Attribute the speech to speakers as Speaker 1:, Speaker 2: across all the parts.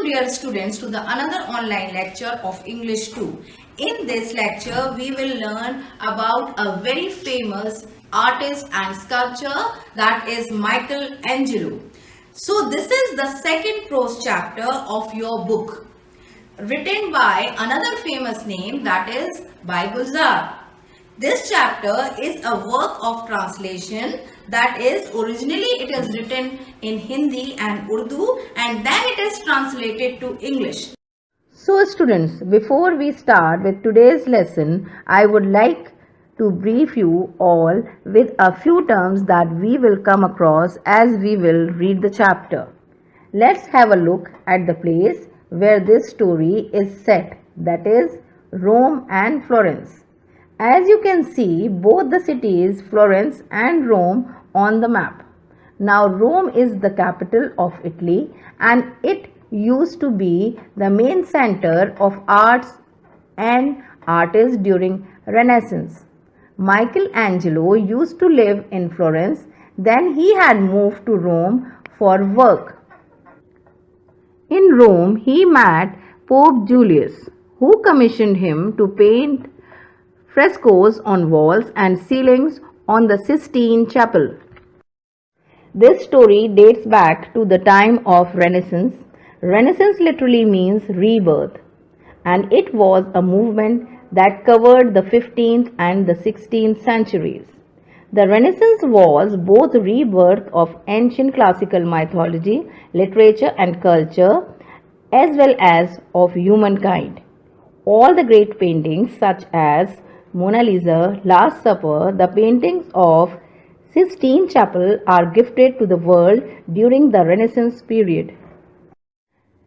Speaker 1: dear students to the another online lecture of English 2. In this lecture we will learn about a very famous artist and sculptor, that is Michelangelo. So this is the second prose chapter of your book, written by another famous name, that is by Gulzar. This chapter is a work of translation, that is originally it is written in Hindi and Urdu and then it is translated to English.
Speaker 2: So students, before we start with today's lesson, I would like to brief you all with a few terms that we will come across as we will read the chapter. Let's have a look at the place where this story is set, that is Rome and Florence. As you can see both the cities Florence and Rome on the map. Now Rome is the capital of Italy and it used to be the main center of arts and artists during Renaissance. Michelangelo used to live in Florence, then he had moved to Rome for work. In Rome he met Pope Julius, who commissioned him to paint frescoes on walls and ceilings on the Sistine Chapel. This story dates back to the time of Renaissance. Renaissance literally means rebirth, and it was a movement that covered the 15th and the 16th centuries. The Renaissance was both rebirth of ancient classical mythology, literature and culture, as well as of humankind. All the great paintings such as Mona Lisa, Last Supper, the paintings of Sistine Chapel are gifted to the world during the Renaissance period.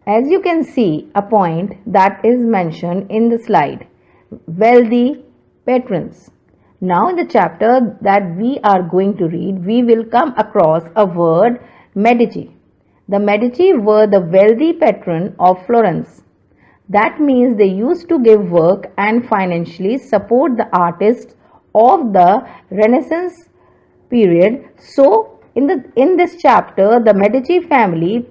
Speaker 2: As you can see, a point that is mentioned in the slide, wealthy patrons. Now in the chapter that we are going to read, we will come across a word, Medici. The Medici were the wealthy patron of Florence. That means they used to give work and financially support the artists of the Renaissance period. So in this chapter the Medici family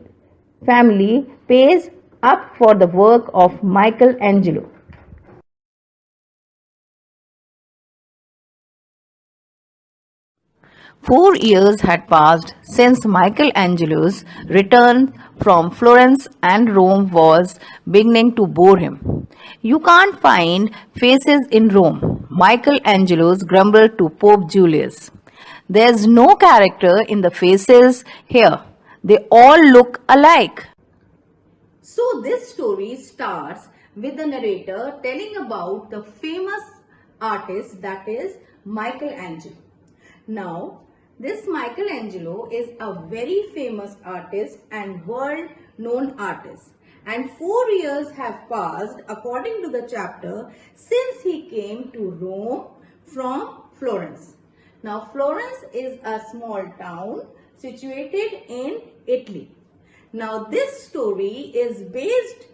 Speaker 2: pays up for the work of Michelangelo. Four years had passed since Michelangelo's return from Florence and Rome was beginning to bore him. You can't find faces in Rome, Michelangelo's grumbled to Pope Julius. There's no character in the faces here. They all look alike.
Speaker 1: So this story starts with the narrator telling about the famous artist, that is Michelangelo. Now, this Michelangelo is a very famous artist and world-known artist. And 4 years have passed, according to the chapter, since he came to Rome from Florence. Now, Florence is a small town situated in Italy. Now, this story is based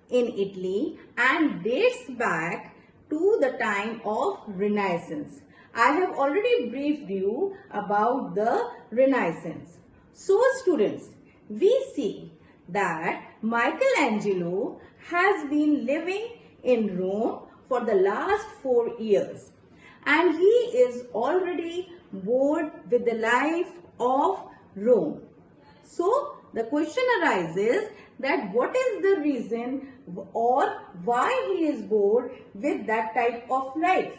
Speaker 1: in Italy and dates back to the time of Renaissance. I have already briefed you about the Renaissance. So students, we see that Michelangelo has been living in Rome for the last 4 years and he is already bored with the life of Rome. So the question arises that what is the reason or why he is bored with that type of life.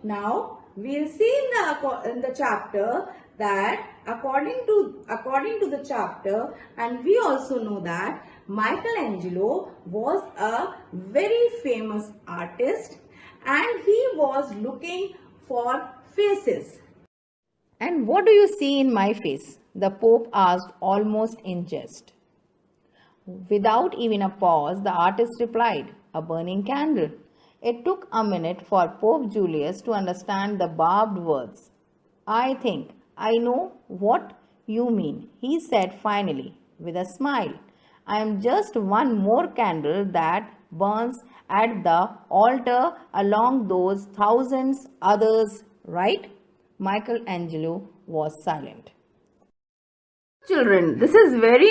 Speaker 1: Now, we will see in the chapter that according to the chapter, and we also know that Michelangelo was a very famous artist and he was looking for faces.
Speaker 2: And what do you see in my face? The Pope asked almost in jest. Without even a pause, the artist replied, a burning candle. It took a minute for Pope Julius to understand the barbed words. I think I know what you mean, he said finally, with a smile. I am just one more candle that burns at the altar along those thousands others, right? Michelangelo was silent. Children, this is very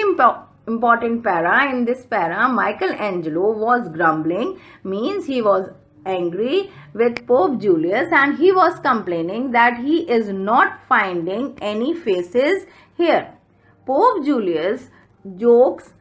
Speaker 2: important para. In this para, Michelangelo was grumbling, means he was angry with Pope Julius, and he was complaining that he is not finding any faces here. Pope Julius jokes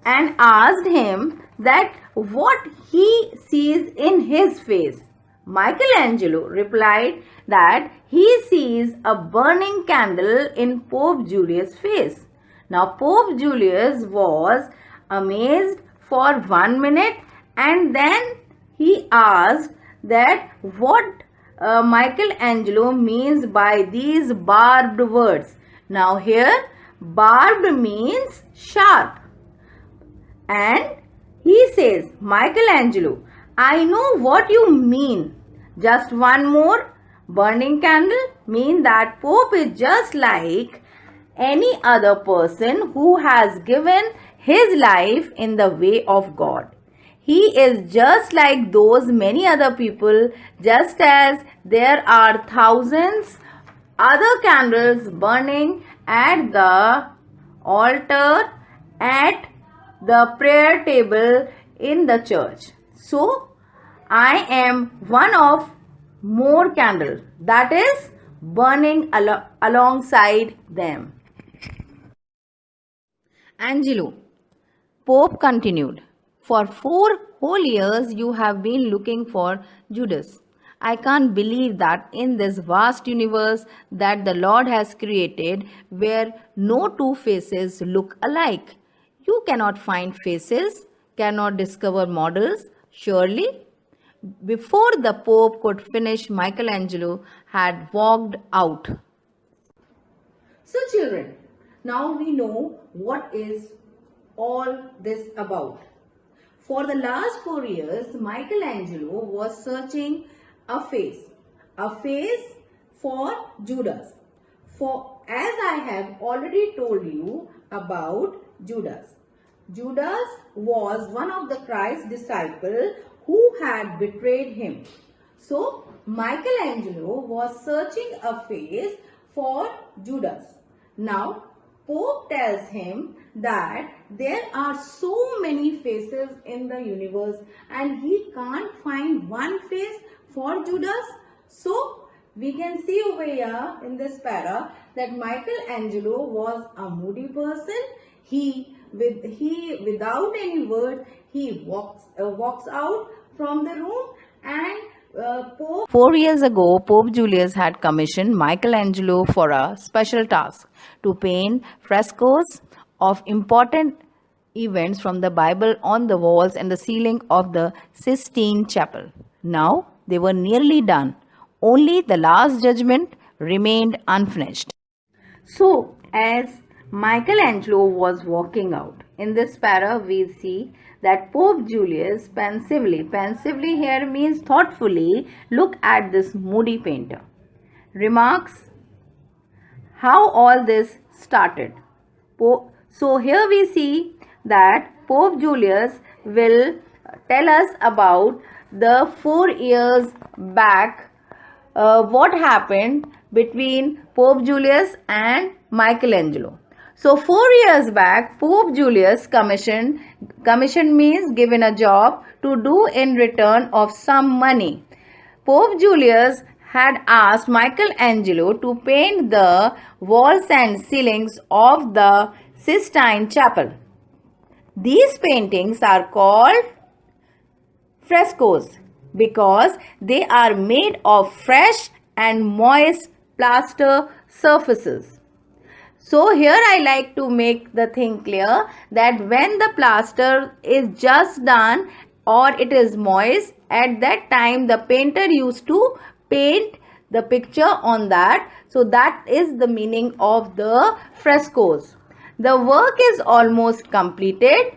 Speaker 2: and asked him that what he sees in his face. Michelangelo replied that he sees a burning candle in Pope Julius' face. Now, Pope Julius was amazed for 1 minute, and then he asked that what Michelangelo means by these barbed words. Now, here barbed means sharp. And he says, Michelangelo, I know what you mean. Just one more burning candle mean that Pope is just like any other person who has given his life in the way of God. He is just like those many other people, just as there are thousands other candles burning at the altar, at the prayer table in the church. So, I am one of more candles that is burning alongside them. Angelo, Pope continued, for 4 whole years you have been looking for Judas. I can't believe that in this vast universe that the Lord has created where no two faces look alike. You cannot find faces, cannot discover models, surely. Before the Pope could finish, Michelangelo had walked out.
Speaker 1: So children, now we know what is all this about. For the last 4 years, Michelangelo was searching a face for Judas. For as I have already told you about Judas. Judas was one of the Christ's disciples who had betrayed him. So Michelangelo was searching a face for Judas. Now Pope tells him that there are so many faces in the universe and he can't find one face for Judas. So we can see over here in this para that Michelangelo was a moody person. He without any word he walks out from the room, and Pope
Speaker 2: 4 years ago, Pope Julius had commissioned Michelangelo for a special task to paint frescoes of important events from the Bible on the walls and the ceiling of the Sistine Chapel. Now they were nearly done. Only the Last Judgment remained unfinished. So, as Michelangelo was walking out, in this para we see that Pope Julius pensively here means thoughtfully, look at this moody painter. Remarks how all this started. So here we see that Pope Julius will tell us about the 4 years back what happened between Pope Julius and Michelangelo. So 4 years back, Pope Julius commission means given a job to do in return of some money. Pope Julius had asked Michelangelo to paint the walls and ceilings of the Sistine Chapel. These paintings are called frescoes because they are made of fresh and moist plaster surfaces. So here I like to make the thing clear that when the plaster is just done or it is moist, at that time the painter used to paint the picture on that. So that is the meaning of the frescoes. The work is almost completed.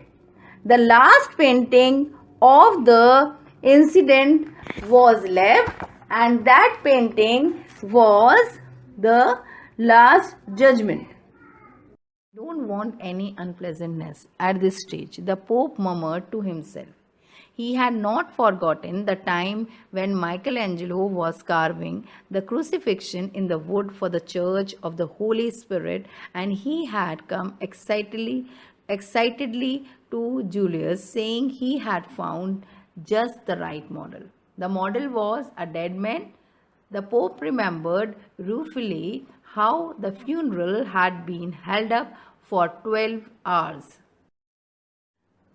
Speaker 2: The last painting of the incident was left, and that painting was the Last Judgment. Don't want any unpleasantness at this stage, the Pope murmured to himself. He had not forgotten the time when Michelangelo was carving the crucifixion in the wood for the Church of the Holy Spirit, and he had come excitedly excitedly to Julius, saying he had found just the right model. The model was a dead man. The Pope remembered ruefully how the funeral had been held up for 12 hours.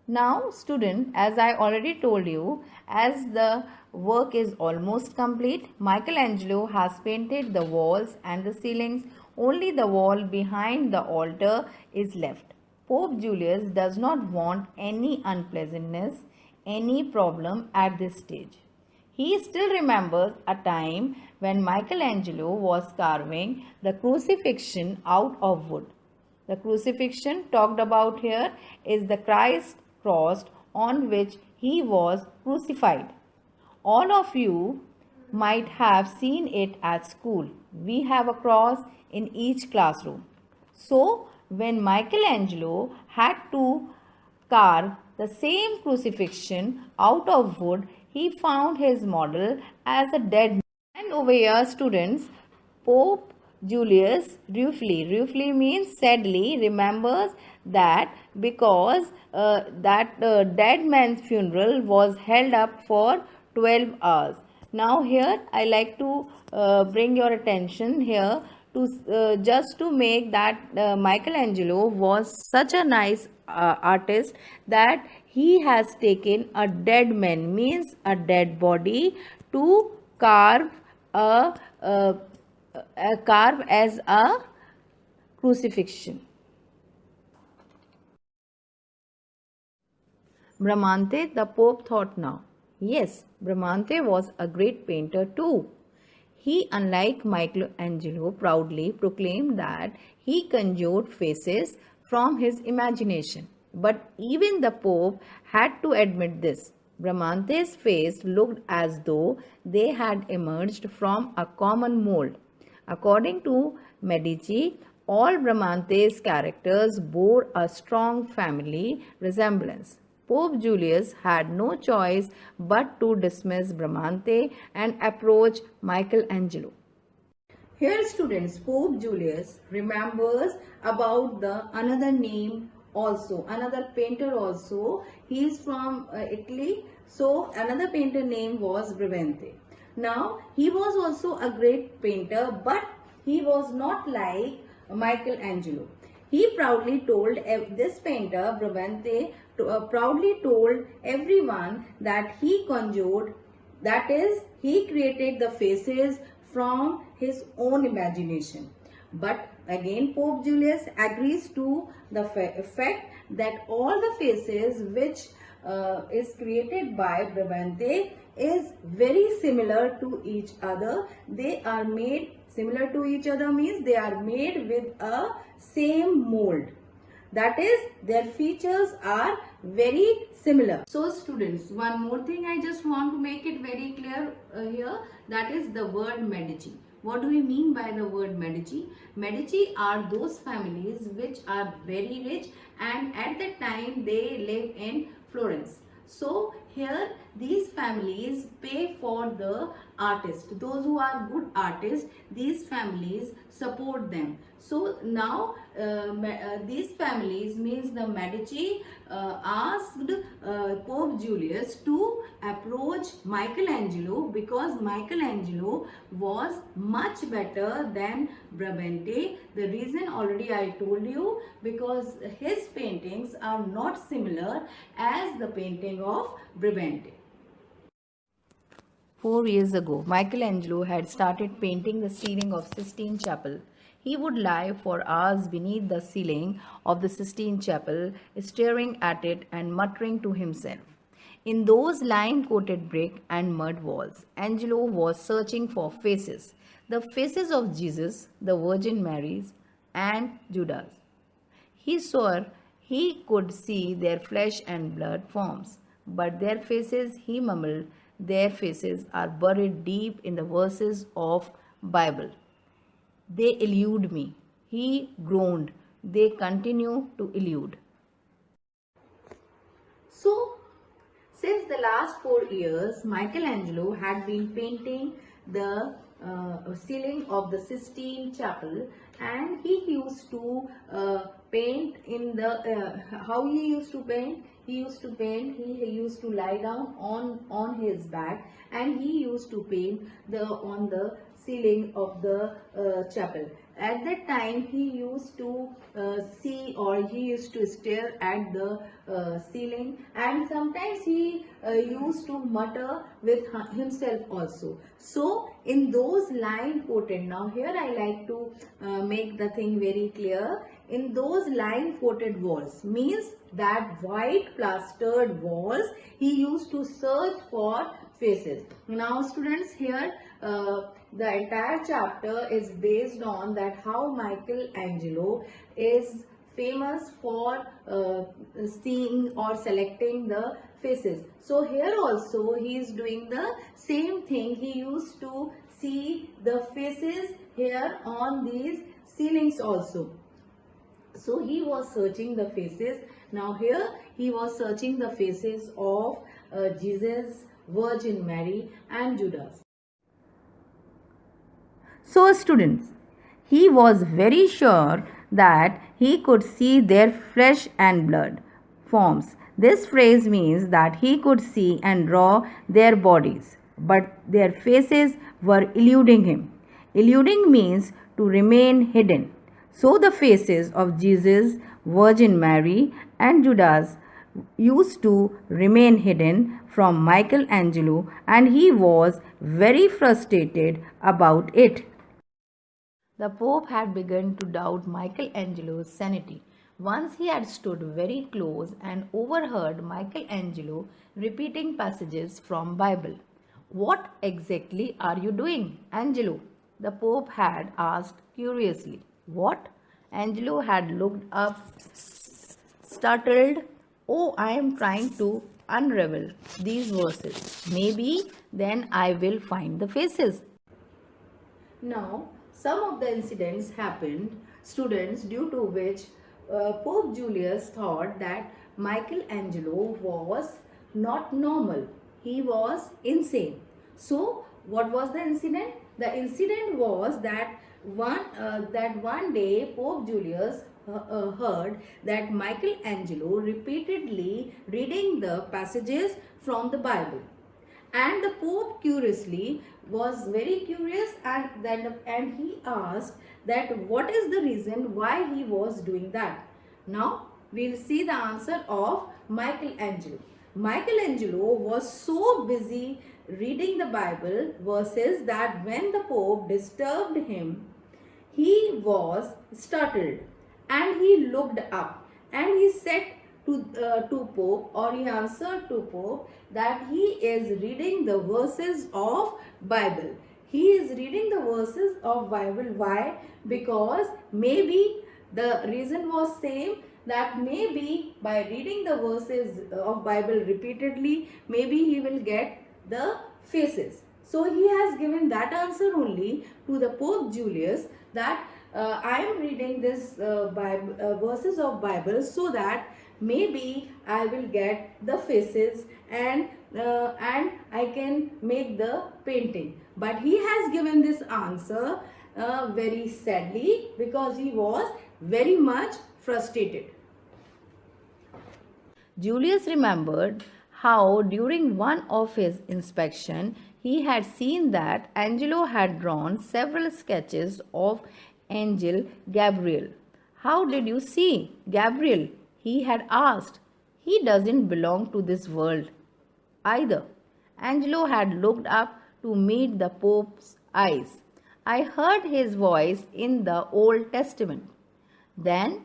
Speaker 2: Now, student, as I already told you, as the work is almost complete, Michelangelo has painted the walls and the ceilings. Only the wall behind the altar is left. Pope Julius does not want any unpleasantness, any problem at this stage. He still remembers a time when Michelangelo was carving the crucifixion out of wood. The crucifixion talked about here is the Christ cross on which he was crucified. All of you might have seen it at school. We have a cross in each classroom. So, when Michelangelo had to carve the same crucifixion out of wood, he found his model as a dead man. And over here, students, Pope Julius ruefully means sadly remembers that because that dead man's funeral was held up for 12 hours. Now here I like to bring your attention here to just to make that Michelangelo was such a nice artist that he has taken a dead man, means a dead body, to carve carve as a crucifixion. Bramante, the Pope thought now. Yes, Bramante was a great painter too. He, unlike Michelangelo, proudly proclaimed that he conjured faces from his imagination. But even the Pope had to admit this. Bramante's face looked as though they had emerged from a common mold. According to Medici, all Bramante's characters bore a strong family resemblance. Pope Julius had no choice but to dismiss Bramante and approach Michelangelo.
Speaker 1: Here students, Pope Julius remembers about the another name also, another painter also. He is from Italy. So another painter name was Bramante. Now he was also a great painter, but he was not like Michelangelo. He proudly told this painter Bramante proudly told everyone that he conjured, that is, he created the faces from his own imagination. But again, Pope Julius agrees to the fact that all the faces which is created by Bramante is very similar to each other. They are made similar to each other means they are made with a same mold. That is, their features are very similar. So students, one more thing I just want to make it very clear here, that is the word Medici. What do we mean by the word Medici? Medici are those families which are very rich and at that time they live in Florence. So here these families pay for the artist. Those who are good artists, these families support them. So now these families means the Medici asked Pope Julius to approach Michelangelo because Michelangelo was much better than Bramante. The reason already I told you, because his paintings are not similar as the painting of Bramante.
Speaker 2: 4 years ago, Michelangelo had started painting the ceiling of Sistine Chapel. He would lie for hours beneath the ceiling of the Sistine Chapel, staring at it and muttering to himself. In those lime-coated brick and mud walls, Angelo was searching for faces, the faces of Jesus, the Virgin Mary's, and Judas. He swore he could see their flesh and blood forms, but their faces, he mumbled, their faces are buried deep in the verses of Bible. They elude me. He groaned. They continue to elude.
Speaker 1: So, since the last 4 years, Michelangelo had been painting the ceiling of the Sistine Chapel, and he used to paint in the how he used to paint. He used to paint, he used to lie down on his back, and he used to paint the on the ceiling of the chapel. At that time he used to see, or he used to stare at the ceiling, and sometimes he used to mutter with himself also. So in those line quoted, now here I like to make the thing very clear. In those line quoted walls means that white plastered walls, he used to search for faces. Now students, here the entire chapter is based on that how Michelangelo is famous for seeing or selecting the faces. So here also he is doing the same thing. He used to see the faces here on these ceilings also. So he was searching the faces. Now here he was searching the faces of Jesus, Virgin Mary and Judas.
Speaker 2: So, students, he was very sure that he could see their flesh and blood forms. This phrase means that he could see and draw their bodies, but their faces were eluding him. Eluding means to remain hidden. So, the faces of Jesus, Virgin Mary, and Judas used to remain hidden from Michelangelo, and he was very frustrated about it. The Pope had begun to doubt Michelangelo's sanity. Once he had stood very close and overheard Michelangelo repeating passages from Bible. "What exactly are you doing, Angelo?" the Pope had asked curiously. "What?" Angelo had looked up, startled. "Oh, I am trying to unravel these verses. Maybe then I will find the faces."
Speaker 1: Now, some of the incidents happened, students, due to which Pope Julius thought that Michelangelo was not normal. He was insane. So, what was the incident? The incident was that one day Pope Julius heard that Michelangelo repeatedly reading the passages from the Bible, and the Pope curiously was very curious, and he asked that what is the reason why he was doing that. Now we'll see the answer of Michelangelo. Michelangelo was so busy reading the Bible verses that when the Pope disturbed him, he was startled, and he looked up, and he said to Pope, or he answered to Pope, that he is reading the verses of Bible. He is reading the verses of Bible. Why? Because maybe the reason was same, that maybe by reading the verses of Bible repeatedly, maybe he will get the faces. So he has given that answer only to the Pope Julius, that I am reading this verses of Bible so that maybe I will get the faces, and I can make the painting. But he has given this answer very sadly, because he was very much frustrated.
Speaker 2: Julius remembered how during one of his inspection he had seen that Angelo had drawn several sketches of angel Gabriel. "How did you see Gabriel?" he had asked. "He doesn't belong to this world either." Angelo had looked up to meet the Pope's eyes. "I heard his voice in the Old Testament." "Then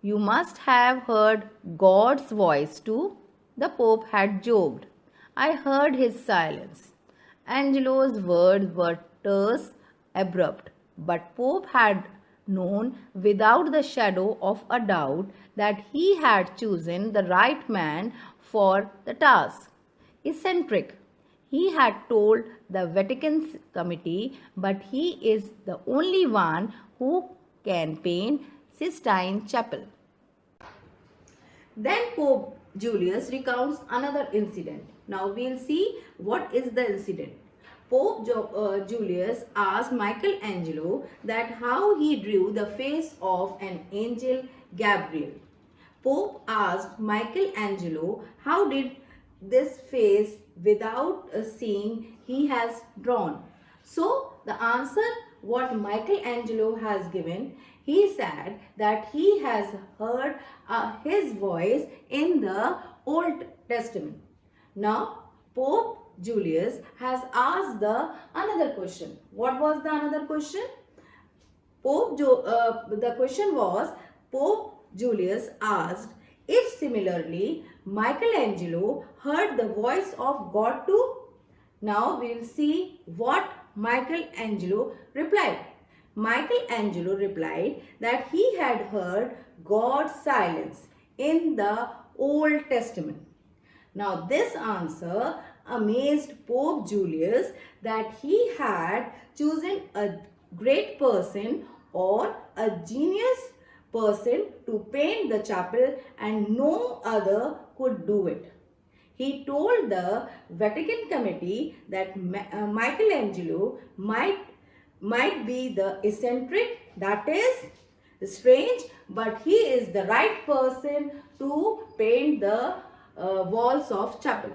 Speaker 2: you must have heard God's voice too," the Pope had joked. "I heard his silence." Angelo's words were terse, abrupt, but Pope had known without the shadow of a doubt that he had chosen the right man for the task. "Eccentric," he had told the Vatican Committee, "but he is the only one who can paint Sistine Chapel."
Speaker 1: Then Pope Julius recounts another incident. Now we'll see what is the incident. Julius asked Michelangelo that how he drew the face of an angel Gabriel. Pope asked Michelangelo how did this face without seeing he has drawn. So the answer what Michelangelo has given, he said that he has heard his voice in the Old Testament. Now Pope Julius has asked another question. What was the another question? The question was Pope Julius asked if similarly Michelangelo heard the voice of God too. Now we will see what Michelangelo replied. Michelangelo replied that he had heard God's silence in the Old Testament. Now this answer amazed Pope Julius that he had chosen a great person or a genius person to paint the chapel and no other could do it. He told the Vatican Committee that Michelangelo might be the eccentric, that is strange, but he is the right person to paint the walls of chapel.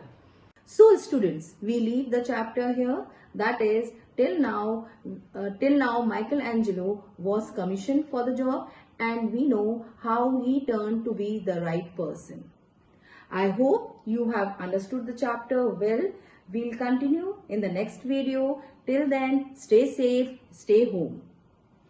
Speaker 1: So students, we leave the chapter here. That is till now Michelangelo was commissioned for the job and we know how he turned to be the right person. I hope you have understood the chapter well. We'll continue in the next video. Till then, stay safe, stay home.